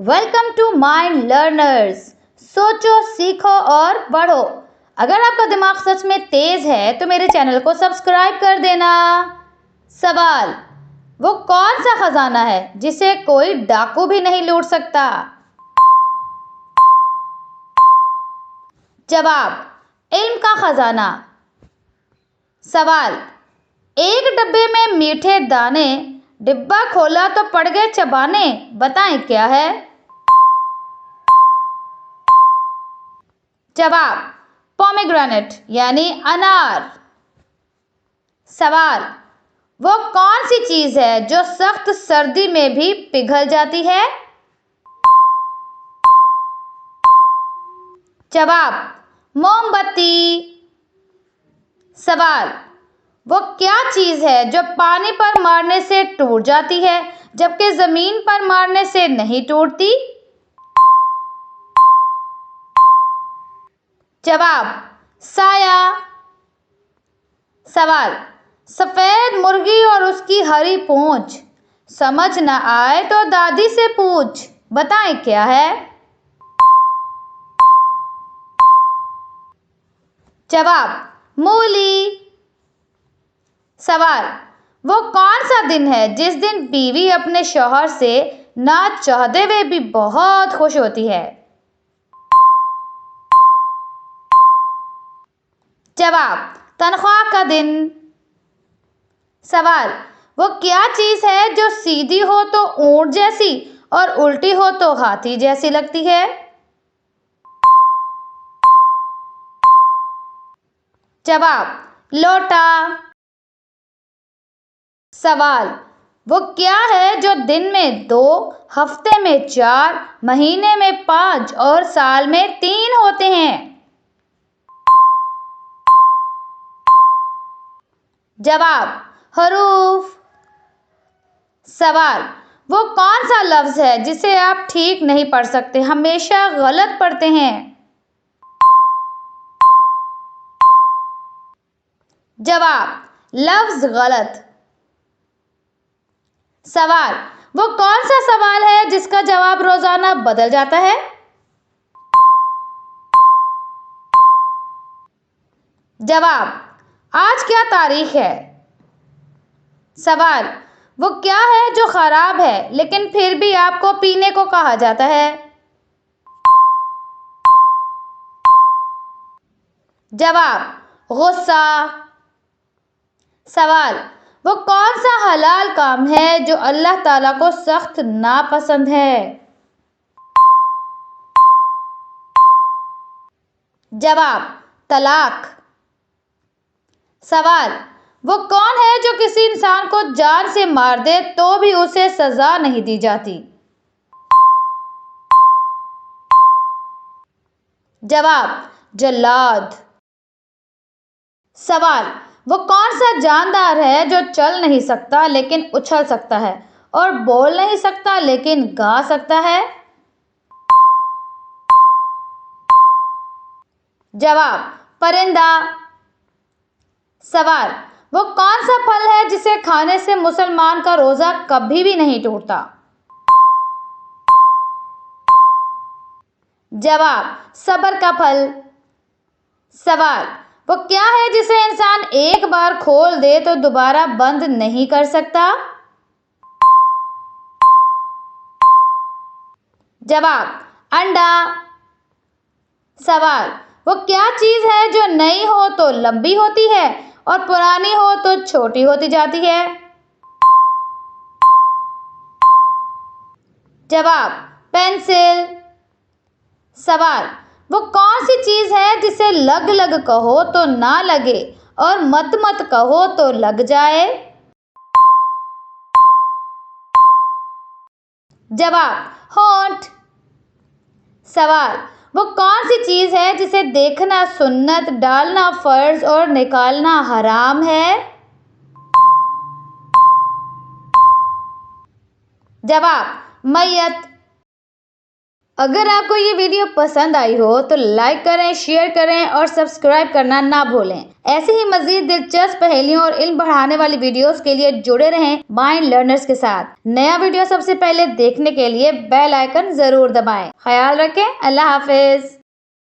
Welcome to mind learners. सोचो, सीखो और बढ़ो। अगर आपका दिमाग सच में तेज है तो मेरे चैनल को सब्सक्राइब कर देना। सवाल, वो कौन सा खजाना है जिसे कोई डाकू भी नहीं लूट सकता? जवाब, इल्म का खजाना। सवाल, एक डब्बे में मीठे दाने, डिब्बा खोला तो पड़ गए चबाने, बताएं क्या है? जवाब, पोमेग्रेनेट यानी अनार। सवाल, वो कौन सी चीज है जो सख्त सर्दी में भी पिघल जाती है? जवाब, मोमबत्ती। सवाल, वो क्या चीज है जो पानी पर मारने से टूट जाती है जबकि जमीन पर मारने से नहीं टूटती? जवाब, साया। सवाल, सफेद मुर्गी और उसकी हरी पूंछ, समझ न आए तो दादी से पूछ, बताएं क्या है? जवाब, मूली। सवाल, वो कौन सा दिन है जिस दिन बीवी अपने शौहर से ना चाहते हुए भी बहुत खुश होती है? जवाब, तनख्वाह का दिन। सवाल, वो क्या चीज है जो सीधी हो तो ऊंट जैसी और उल्टी हो तो हाथी जैसी लगती है? जवाब, लोटा। सवाल, वो क्या है जो दिन में 2, हफ्ते में 4, महीने में 5 और साल में 3 होते हैं? जवाब, हरूफ। सवाल, वो कौन सा लफ्ज है जिसे आप ठीक नहीं पढ़ सकते, हमेशा गलत पढ़ते हैं? जवाब, लफ्ज गलत। सवाल, वो कौन सा सवाल है जिसका जवाब रोजाना बदल जाता है? जवाब, आज क्या तारीख है? सवाल, वो क्या है जो खराब है लेकिन फिर भी आपको पीने को कहा जाता है? जवाब, गुस्सा। सवाल, वो कौन सा हलाल काम है जो अल्लाह ताला को सख्त नापसंद है? जवाब, तलाक। सवाल, वो कौन है जो किसी इंसान को जान से मार दे तो भी उसे सजा नहीं दी जाती? जवाब, जल्लाद। सवाल, वो कौन सा जानदार है जो चल नहीं सकता लेकिन उछल सकता है और बोल नहीं सकता लेकिन गा सकता है? जवाब, परिंदा। सवाल, वो कौन सा फल है जिसे खाने से मुसलमान का रोजा कभी भी नहीं टूटता? जवाब, सबर का फल। सवाल, वो क्या है जिसे इंसान एक बार खोल दे तो दोबारा बंद नहीं कर सकता? जवाब, अंडा। सवाल, वो क्या चीज है जो नई हो तो लंबी होती है और पुरानी हो तो छोटी होती जाती है? जवाब, पेंसिल। सवाल, वो कौन सी चीज है जिसे लग लग कहो तो ना लगे और मत मत कहो तो लग जाए? जवाब, होंठ। सवाल, वो कौन सी चीज है जिसे देखना सुन्नत, डालना फर्ज और निकालना हराम है? जवाब, मैयत। अगर आपको ये वीडियो पसंद आई हो तो लाइक करें, शेयर करें और सब्सक्राइब करना ना भूलें। ऐसे ही मजीद दिलचस्प पहेलियों और इल्म बढ़ाने वाली वीडियोस के लिए जुड़े रहें माइंड लर्नर्स के साथ। नया वीडियो सबसे पहले देखने के लिए बेल आइकन जरूर दबाएं। ख्याल रखें। अल्लाह हाफिज।